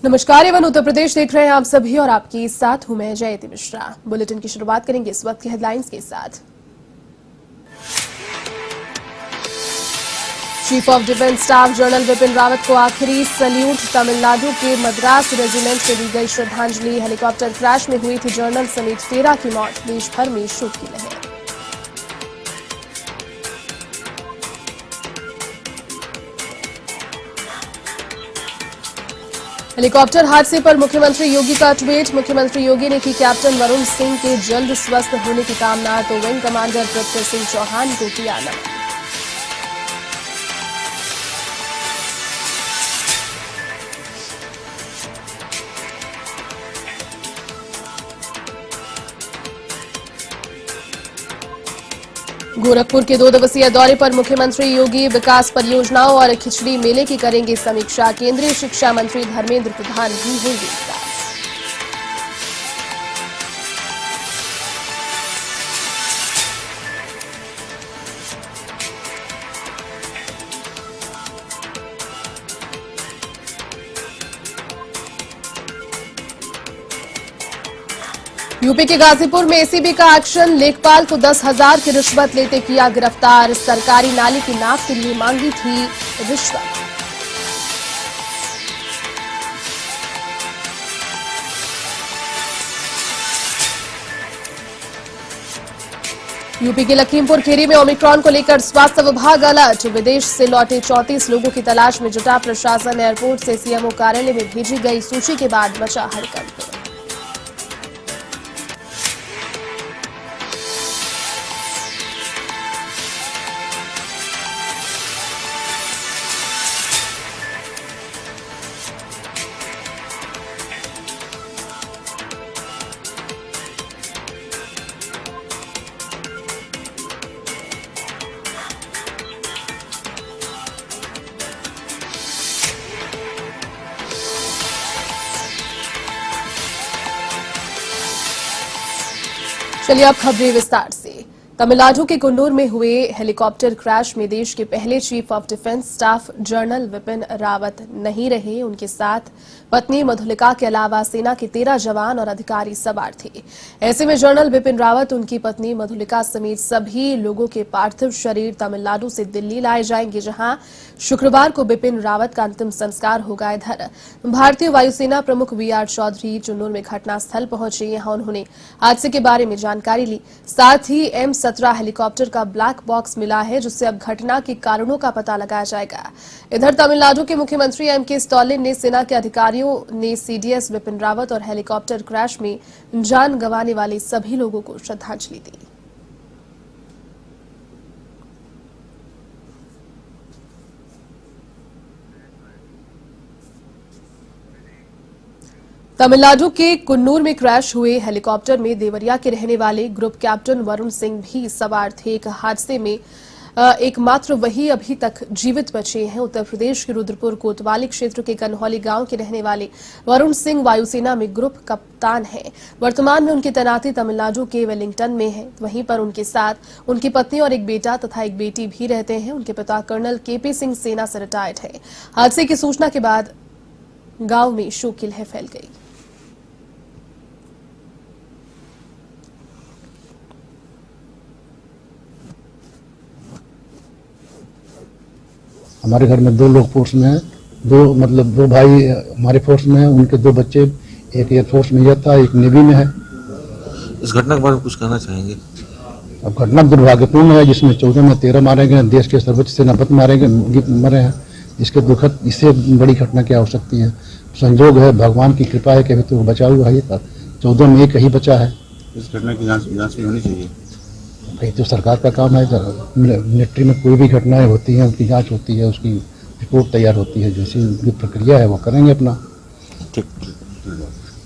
नमस्कार, एवं उत्तर प्रदेश देख रहे हैं आप सभी और आपके साथ हूं मैं जयती मिश्रा। बुलेटिन की शुरुआत करेंगे इस वक्त की हेडलाइंस के साथ। Chief of defence staff general Vipin Rawat को आखिरी सल्यूट। तमिलनाडु के मद्रास रेजिमेंट से दी गई श्रद्धांजलि। हेलीकॉप्टर क्रैश में हुई थी जनरल समेत 13 की मौत। देश भर में शोक की लहर। हेलीकॉप्टर हादसे पर मुख्यमंत्री योगी का ट्वीट। मुख्यमंत्री योगी ने की कैप्टन वरुण सिंह के जल्द स्वस्थ होने की कामना, तो विंग कमांडर पृथ्वी सिंह चौहान को किया नमन। गोरखपुर के 2 दिवसीय दौरे पर मुख्यमंत्री योगी विकास परियोजनाओं और खिचड़ी मेले की करेंगे समीक्षा। केंद्रीय शिक्षा मंत्री धर्मेंद्र प्रधान भी होंगे साथ। यूपी के गाजीपुर में एसीबी का एक्शन। लेखपाल को 10,000 की रिश्वत लेते किया गिरफ्तार। सरकारी नाली की नाप के लिए मांगी थी रिश्वत। यूपी के लखीमपुर खीरी में ओमिक्रॉन को लेकर स्वास्थ्य विभाग अलर्ट। विदेश से लौटे 34 लोगों की तलाश में जुटा प्रशासन। एयरपोर्ट से सीएमओ कार्यालय में भेजी गई सूची के बाद मचा हड़कंप। चलिए अब खबरें विस्तार से। तमिलनाडु के कुन्नूर में हुए हेलीकॉप्टर क्रैश में देश के पहले chief of defence staff general Vipin Rawat नहीं रहे। उनके साथ पत्नी मधुलिका के अलावा सेना के 13 जवान और अधिकारी सवार थे। ऐसे में जनरल विपिन रावत, उनकी पत्नी मधुलिका समेत सभी लोगों के पार्थिव शरीर तमिलनाडु से दिल्ली लाए जाएंगे, जहां शुक्रवार को विपिन रावत का अंतिम संस्कार होगा। इधर भारतीय वायुसेना प्रमुख वीआर चौधरी चुन्नूर में घटनास्थल पहुंचे। यहां उन्होंने हादसे के बारे में जानकारी ली। साथ ही M17 हेलीकॉप्टर का ब्लैक बॉक्स मिला है, जिससे अब घटना के कारणों का पता लगाया जाएगा। इधर तमिलनाडु के मुख्यमंत्री M.K. स्टालिन ने सेना के अधिकारियों ने CDS विपिन रावत और हेलीकॉप्टर क्रैश में जान गंवाने वाले सभी लोगों को श्रद्धांजलि दी। तमिलनाडु के कुन्नूर में क्रैश हुए हेलीकॉप्टर में देवरिया के रहने वाले ग्रुप कैप्टन वरुण सिंह भी सवार थे। एक हादसे में एकमात्र वही अभी तक जीवित बचे हैं। उत्तर प्रदेश के रुद्रपुर कोतवाली क्षेत्र के कन्हौली गांव के रहने वाले वरुण सिंह वायुसेना में ग्रुप कप्तान हैं। वर्तमान में उनकी तैनाती तमिलनाडु के वेलिंगटन में है। वहीं पर उनके साथ उनकी पत्नी और एक बेटा तथा एक बेटी भी रहते हैं। उनके पिता कर्नल KP सिंह सेना से रिटायर्ड है। हादसे की सूचना के बाद गांव में शोक की लहर फैल गई। हमारे घर में 2 लोग फोर्स में हैं, 2 भाई हमारे फोर्स में हैं। उनके 2 बच्चे, एक एयरफोर्स में था, एक नेवी में है। इस घटना के बारे में कुछ कहना चाहेंगे? अब घटना दुर्भाग्यपूर्ण है, जिसमें 14 में 13 मारे गए, देश के सर्वोच्च सेनापति मरे हैं। इसके दुखद, इससे बड़ी घटना क्या हो सकती है? संजोग है, भगवान की कृपा है कि अभी तो बचा हुआ है। 14 में एक ही बचा है। इस घटना की जांच भी होनी चाहिए। भाई तो सरकार का काम है। मिलिट्री में कोई भी घटनाएं होती हैं, उसकी जांच होती है, उसकी रिपोर्ट तैयार होती है। जैसी उनकी प्रक्रिया है वो करेंगे अपना। ठीक।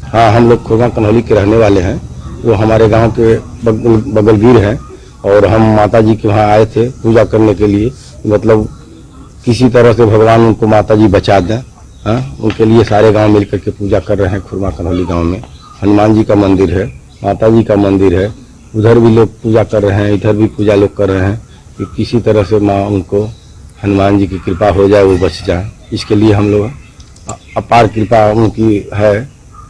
हाँ, हम लोग खुर्मा कन्हौली के रहने वाले हैं। वो हमारे गांव के बगलवीर हैं और हम माता जी के वहाँ आए थे पूजा करने के लिए। मतलब किसी तरह से भगवान उनको माता जी बचा दें। उनके लिए सारे गांव मिलकर के पूजा कर रहे हैं। खुर्मा कन्हौली गाँव में हनुमान जी का मंदिर है, माता जी का मंदिर है। उधर भी लोग पूजा कर रहे हैं, इधर भी पूजा लोग कर रहे हैं कि किसी तरह से माँ उनको हनुमान जी की कृपा हो जाए, वो बच जाए। इसके लिए हम लोग अपार कृपा उनकी है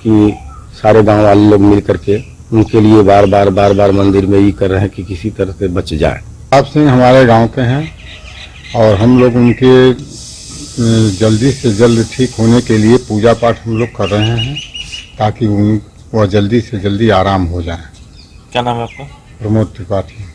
कि सारे गांव वाले लोग मिल करके उनके लिए बार बार मंदिर में ये कर रहे हैं कि किसी तरह से बच जाए। आप सिंह हमारे गांव के हैं और हम लोग उनके जल्दी से जल्द ठीक होने के लिए पूजा पाठ हम लोग कर रहे हैं ताकि वह जल्दी से जल्दी आराम हो जाए। क्या नाम है आपका? प्रमोद त्रिपाठी।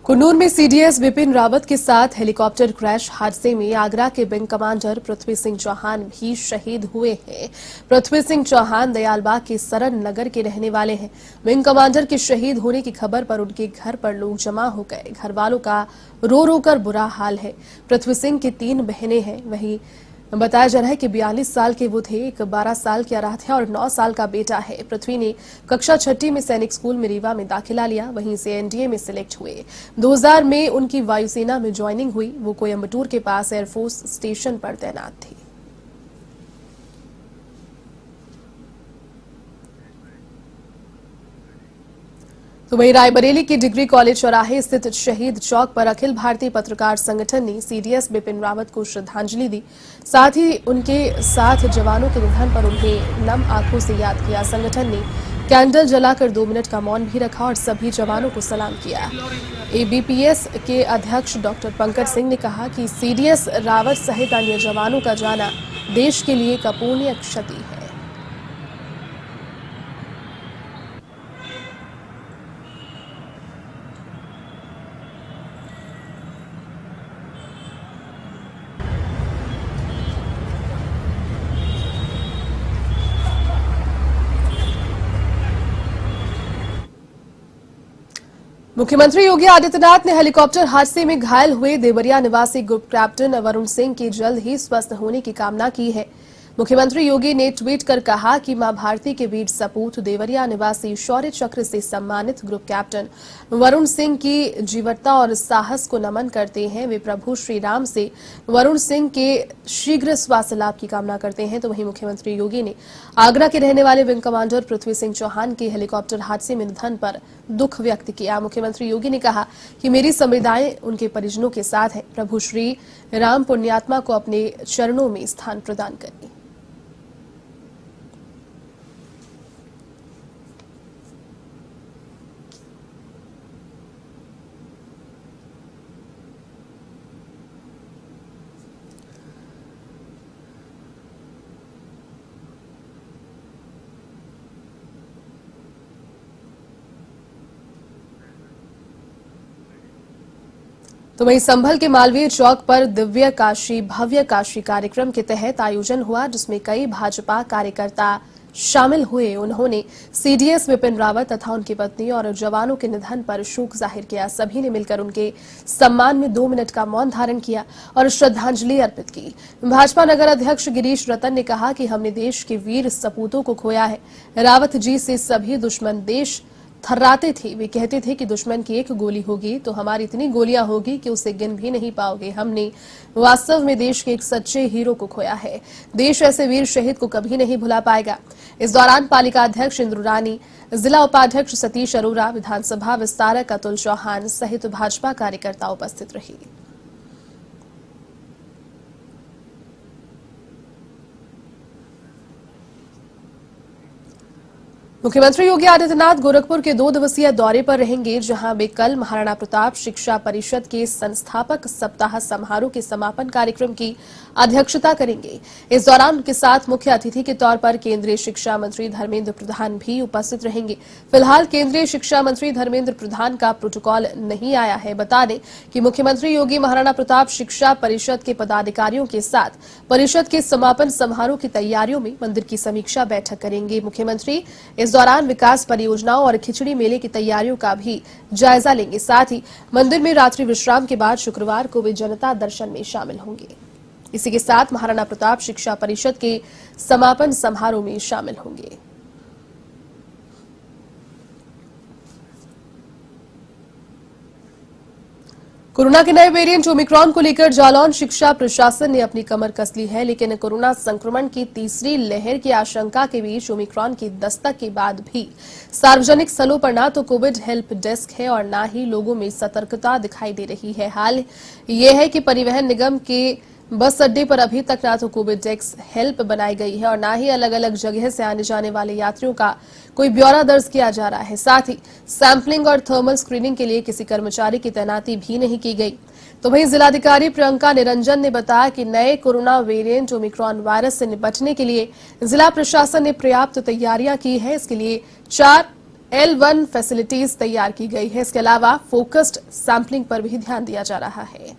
कुन्नूर में सीडीएस विपिन रावत के साथ हेलीकॉप्टर क्रैश हादसे में आगरा के विंग कमांडर पृथ्वी सिंह चौहान भी शहीद हुए हैं। पृथ्वी सिंह चौहान दयालबाग के सरन नगर के रहने वाले हैं। विंग कमांडर के शहीद होने की खबर पर उनके घर पर लोग जमा हो गए। घर वालों का रो रो कर बुरा हाल है। पृथ्वी सिंह की 3 बहनें हैं। वहीं बताया जा रहा है कि 42 साल के वो थे, एक 12 साल की आराध्या और 9 साल का बेटा है। पृथ्वी ने कक्षा 6ठी में सैनिक स्कूल में रीवा में दाखिला लिया, वहीं से एनडीए में सिलेक्ट हुए। 2000 में उनकी वायुसेना में ज्वाइनिंग हुई। वो कोयम्बटूर के पास एयरफोर्स स्टेशन पर तैनात थी। तो वहीं रायबरेली के डिग्री कॉलेज चौराहे स्थित शहीद चौक पर अखिल भारतीय पत्रकार संगठन ने सीडीएस बिपिन रावत को श्रद्धांजलि दी। साथ ही उनके साथ जवानों के निधन पर उन्हें नम आंखों से याद किया। संगठन ने कैंडल जलाकर 2 मिनट का मौन भी रखा और सभी जवानों को सलाम किया। एबीपीएस के अध्यक्ष डॉक्टर पंकज सिंह ने कहा कि सीडीएस रावत सहित अन्य जवानों का जाना देश के लिए एक अपूर्णीय क्षति है। मुख्यमंत्री योगी आदित्यनाथ ने हेलीकॉप्टर हादसे में घायल हुए देवरिया निवासी ग्रुप कैप्टन वरुण सिंह की जल्द ही स्वस्थ होने की कामना की है। मुख्यमंत्री योगी ने ट्वीट कर कहा कि मां भारती के वीर सपूत देवरिया निवासी शौर्य चक्र से सम्मानित ग्रुप कैप्टन वरुण सिंह की जीवटता और साहस को नमन करते हैं। वे प्रभु श्री राम से वरुण सिंह के शीघ्र स्वास्थ्य लाभ की कामना करते हैं। तो वहीं मुख्यमंत्री योगी ने आगरा के रहने वाले विंग कमांडर पृथ्वी सिंह चौहान के हेलीकॉप्टर हादसे में निधन पर दुख व्यक्त किया। मुख्यमंत्री योगी ने कहा कि मेरी संवेदनाएं उनके परिजनों के साथ है। प्रभु श्री राम पुण्यात्मा को अपने चरणों में स्थान प्रदान करें। तो वहीं संभल के मालवीय चौक पर दिव्य काशी भव्य काशी कार्यक्रम के तहत आयोजन हुआ, जिसमें कई भाजपा कार्यकर्ता शामिल हुए। उन्होंने सीडीएस विपिन रावत तथा उनकी पत्नी और जवानों के निधन पर शोक जाहिर किया। सभी ने मिलकर उनके सम्मान में 2 मिनट का मौन धारण किया और श्रद्धांजलि अर्पित की। भाजपा नगर अध्यक्ष गिरीश रतन ने कहा कि हमने देश के वीर सपूतों को खोया है। रावत जी से सभी दुश्मन देश थर्राते थे। वे कहते थे कि दुश्मन की 1 गोली होगी तो हमारी इतनी गोलियां होगी कि उसे गिन भी नहीं पाओगे। हमने वास्तव में देश के एक सच्चे हीरो को खोया है। देश ऐसे वीर शहीद को कभी नहीं भुला पाएगा। इस दौरान पालिका अध्यक्ष इंद्रू रानी, जिला उपाध्यक्ष सतीश अरोरा, विधानसभा विस्तारक अतुल चौहान सहित भाजपा कार्यकर्ता उपस्थित रहे। मुख्यमंत्री योगी आदित्यनाथ गोरखपुर के 2 दिवसीय दौरे पर रहेंगे, जहां वे कल महाराणा प्रताप शिक्षा परिषद के संस्थापक सप्ताह समारोह के समापन कार्यक्रम की अध्यक्षता करेंगे। इस दौरान उनके साथ मुख्य अतिथि के तौर पर केंद्रीय शिक्षा मंत्री धर्मेंद्र प्रधान भी उपस्थित रहेंगे। फिलहाल केंद्रीय शिक्षा मंत्री धर्मेंद्र प्रधान का प्रोटोकॉल नहीं आया है। बता दें कि मुख्यमंत्री योगी महाराणा प्रताप शिक्षा परिषद के पदाधिकारियों के साथ परिषद के समापन समारोह की तैयारियों में मंदिर की समीक्षा बैठक करेंगे। मुख्यमंत्री इस दौरान विकास परियोजनाओं और खिचड़ी मेले की तैयारियों का भी जायजा लेंगे। साथ ही मंदिर में रात्रि विश्राम के बाद शुक्रवार को वे जनता दर्शन में शामिल होंगे। इसी के साथ महाराणा प्रताप शिक्षा परिषद के समापन समारोह में शामिल होंगे। कोरोना के नए वेरिएंट ओमिक्रॉन को लेकर जालौन शिक्षा प्रशासन ने अपनी कमर कस ली है, लेकिन कोरोना संक्रमण की तीसरी लहर की आशंका के बीच ओमिक्रॉन की दस्तक के बाद भी सार्वजनिक स्थलों पर न तो कोविड हेल्प डेस्क है और न ही लोगों में सतर्कता दिखाई दे रही है। हाल यह है कि परिवहन निगम के बस अड्डे पर अभी तक ना तो कोविड डेस्क हेल्प बनाई गई है और ना ही अलग अलग जगह से आने जाने वाले यात्रियों का कोई ब्यौरा दर्ज किया जा रहा है। साथ ही सैंपलिंग और थर्मल स्क्रीनिंग के लिए किसी कर्मचारी की तैनाती भी नहीं की गई। तो वहीं जिलाधिकारी प्रियंका निरंजन ने बताया कि नए कोरोना वेरिएंट ओमिक्रॉन वायरस से निपटने के लिए जिला प्रशासन ने पर्याप्त तैयारियां की है। इसके लिए 4 L1 फैसिलिटीज तैयार की गई है। इसके अलावा फोकस्ड सैंपलिंग पर भी ध्यान दिया जा रहा है।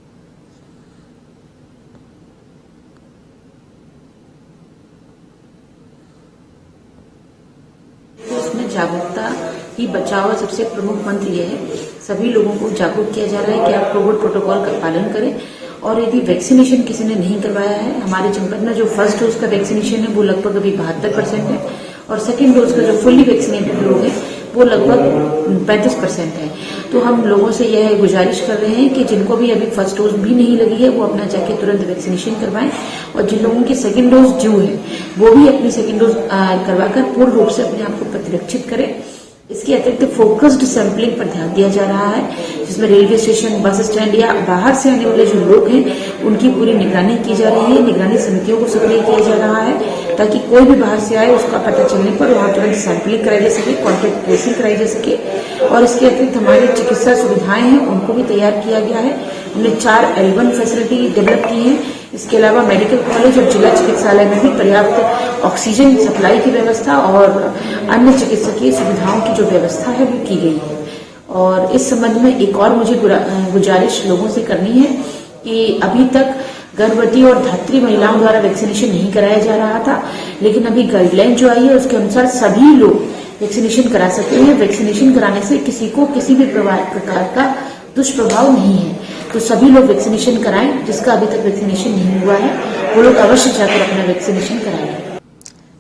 इसमें जागरूकता ही बचाव सबसे प्रमुख मंत्र ये है। सभी लोगों को जागरूक किया जा रहा है कि आप कोविड प्रोटोकॉल का पालन करें और यदि वैक्सीनेशन किसी ने नहीं करवाया है, हमारे जनपद में जो फर्स्ट डोज का वैक्सीनेशन है वो लगभग अभी 72% है और सेकेंड डोज का जो फुल्ली वैक्सीनेटेड लोग हैं वो लगभग 35% है। तो हम लोगों से यह गुजारिश कर रहे हैं कि जिनको भी अभी फर्स्ट डोज भी नहीं लगी है वो अपना जाके तुरंत वैक्सीनेशन करवाएं और जिन लोगों की सेकेंड डोज ड्यू है वो भी अपनी सेकेंड डोज करवाकर पूर्ण रूप से अपने आप को प्रतिरक्षित करें। इसके अतिरिक्त फोकस्ड सैंपलिंग पर ध्यान दिया जा रहा है, जिसमें रेलवे स्टेशन, बस स्टैंड या बाहर से आने वाले जो लोग हैं उनकी पूरी निगरानी की जा रही है। निगरानी समितियों को सक्रिय किया जा रहा है ताकि कोई भी बाहर से आए उसका पता चलने पर वहां तुरंत सैंपलिंग कराई जा सके, कॉन्टैक्ट ट्रेसिंग कराई जा सके। और इसके अतिरिक्त हमारी चिकित्सा सुविधाएं हैं उनको भी तैयार किया गया है। हमने 4 L1 फैसिलिटी डेवलप की है। इसके अलावा मेडिकल कॉलेज और जिला चिकित्सालय में भी पर्याप्त ऑक्सीजन सप्लाई की व्यवस्था और अन्य चिकित्सकीय सुविधाओं की जो व्यवस्था है वो की गई है। और इस संबंध में एक और मुझे गुजारिश लोगों से करनी है कि अभी तक गर्भवती और धात्री महिलाओं द्वारा वैक्सीनेशन नहीं कराया जा रहा था, लेकिन अभी गाइडलाइन जो आई है उसके अनुसार सभी लोग वैक्सीनेशन करा सकते हैं। वैक्सीनेशन कराने से किसी को किसी भी प्रकार का दुष्प्रभाव नहीं है, तो सभी लोग वैक्सीनेशन कराएं। जिसका अभी तक वैक्सीनेशन नहीं हुआ है वो लोग अवश्य जाकर अपना वैक्सीनेशन कराएं।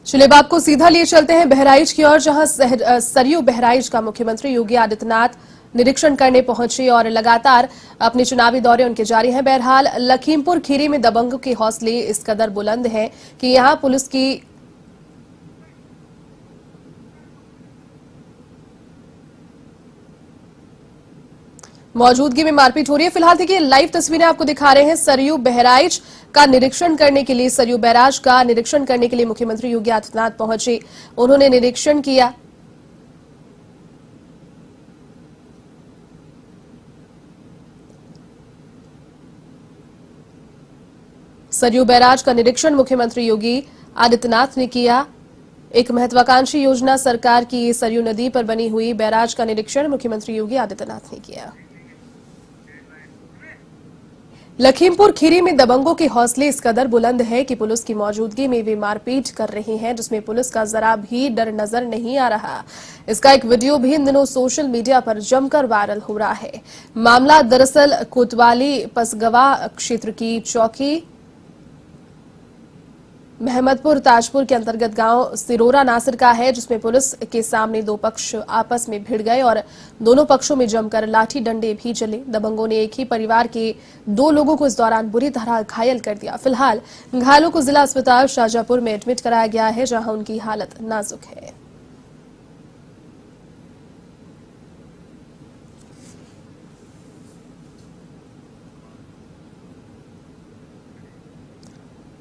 चलिए अब आपको सीधा लिए चलते हैं बहराइच की ओर, जहां सरयू बहराइच का मुख्यमंत्री योगी आदित्यनाथ निरीक्षण करने पहुंचे और लगातार अपने चुनावी दौरे उनके जारी हैं। बहरहाल लखीमपुर खीरी में दबंगों के हौसले इस कदर बुलंद हैं कि यहां पुलिस की मौजूदगी में मारपीट हो रही है। फिलहाल देखिए लाइव तस्वीरें आपको दिखा रहे हैं। सरयू बहराइच का निरीक्षण करने के लिए, सरयू बैराज का निरीक्षण करने के लिए मुख्यमंत्री योगी आदित्यनाथ पहुंचे। उन्होंने निरीक्षण किया। सरयू बैराज का निरीक्षण मुख्यमंत्री योगी आदित्यनाथ ने किया। एक महत्वाकांक्षी योजना सरकार की सरयू नदी पर बनी हुई बैराज का निरीक्षण मुख्यमंत्री योगी आदित्यनाथ ने किया। लखीमपुर खीरी में दबंगों के हौसले इस कदर बुलंद है कि पुलिस की मौजूदगी में वे मारपीट कर रहे हैं, जिसमें पुलिस का जरा भी डर नजर नहीं आ रहा। इसका एक वीडियो भी इन दिनों सोशल मीडिया पर जमकर वायरल हो रहा है। मामला दरअसल कोतवाली पसगवा क्षेत्र की चौकी महमदपुर ताजपुर के अंतर्गत गांव सिरोरा नासिर का है, जिसमें पुलिस के सामने दो पक्ष आपस में भिड़ गए और दोनों पक्षों में जमकर लाठी डंडे भी चले। दबंगों ने एक ही परिवार के 2 लोगों को इस दौरान बुरी तरह घायल कर दिया। फिलहाल घायलों को जिला अस्पताल शाहजहांपुर में एडमिट कराया गया है, जहां उनकी हालत नाजुक है।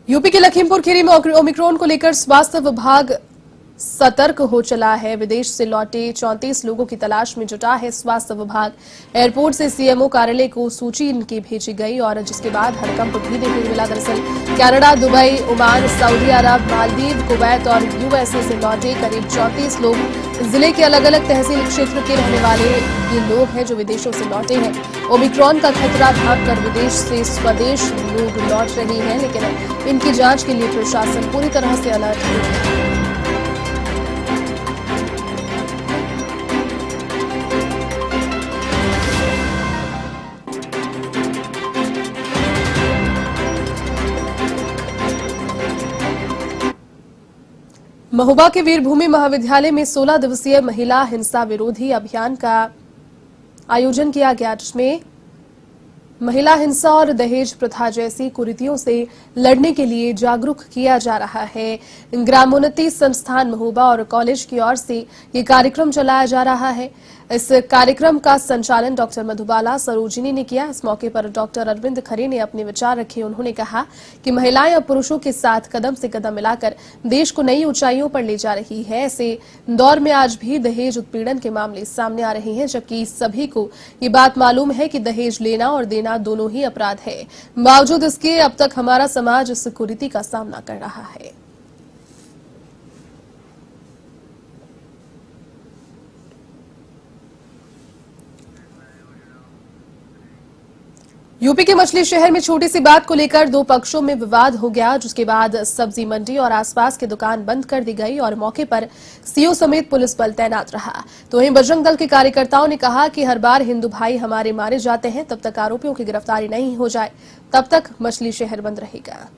यूपी के लखीमपुर खीरी में ओमिक्रॉन को लेकर स्वास्थ्य विभाग सतर्क हो चला है। विदेश से लौटे 34 लोगों की तलाश में जुटा है स्वास्थ्य विभाग। एयरपोर्ट से सीएमओ कार्यालय को सूची इनकी भेजी गई और जिसके बाद हड़कंप भी देखने को मिला। दरअसल कनाडा, दुबई, ओमान, सऊदी अरब, मालदीव, कुवैत और यूएसए से लौटे करीब 34 लोग जिले के अलग अलग तहसील क्षेत्र के रहने वाले ये लोग हैं जो विदेशों से लौटे हैं। ओमिक्रॉन का खतरा भागकर विदेश से स्वदेश लोग लौट रहे हैं, लेकिन इनकी जांच के लिए प्रशासन पूरी तरह से अलर्ट है। महोबा के वीरभूमि महाविद्यालय में 16 दिवसीय महिला हिंसा विरोधी अभियान का आयोजन किया गया, जिसमें महिला हिंसा और दहेज प्रथा जैसी कुरीतियों से लड़ने के लिए जागरूक किया जा रहा है। ग्रामोन्नति संस्थान महोबा और कॉलेज की ओर से ये कार्यक्रम चलाया जा रहा है। इस कार्यक्रम का संचालन डॉक्टर मधुबाला सरोजिनी ने किया। इस मौके पर डॉक्टर अरविंद खरे ने अपने विचार रखे। उन्होंने कहा कि महिलाएं अब पुरुषों के साथ कदम से कदम मिलाकर देश को नई ऊंचाइयों पर ले जा रही है। ऐसे दौर में आज भी दहेज उत्पीड़न के मामले सामने आ रहे हैं, जबकि सभी को ये बात मालूम है कि दहेज लेना और देना दोनों ही अपराध है। बावजूद इसके अब तक हमारा समाज इस कुरीति का सामना कर रहा है। यूपी के मछली शहर में छोटी सी बात को लेकर दो पक्षों में विवाद हो गया, जिसके बाद सब्जी मंडी और आसपास की दुकान बंद कर दी गई और मौके पर सीओ समेत पुलिस बल तैनात रहा। तो वहीं बजरंग दल के कार्यकर्ताओं ने कहा कि हर बार हिंदू भाई हमारे मारे जाते हैं, तब तक आरोपियों की गिरफ्तारी नहीं हो जाए तब तक मछली शहर बंद रहेगा।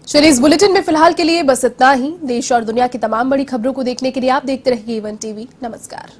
चलिए इस बुलेटिन में फिलहाल के लिए बस इतना ही। देश और दुनिया की तमाम बड़ी खबरों को देखने के लिए आप देखते रहिए A1 टीवी। नमस्कार।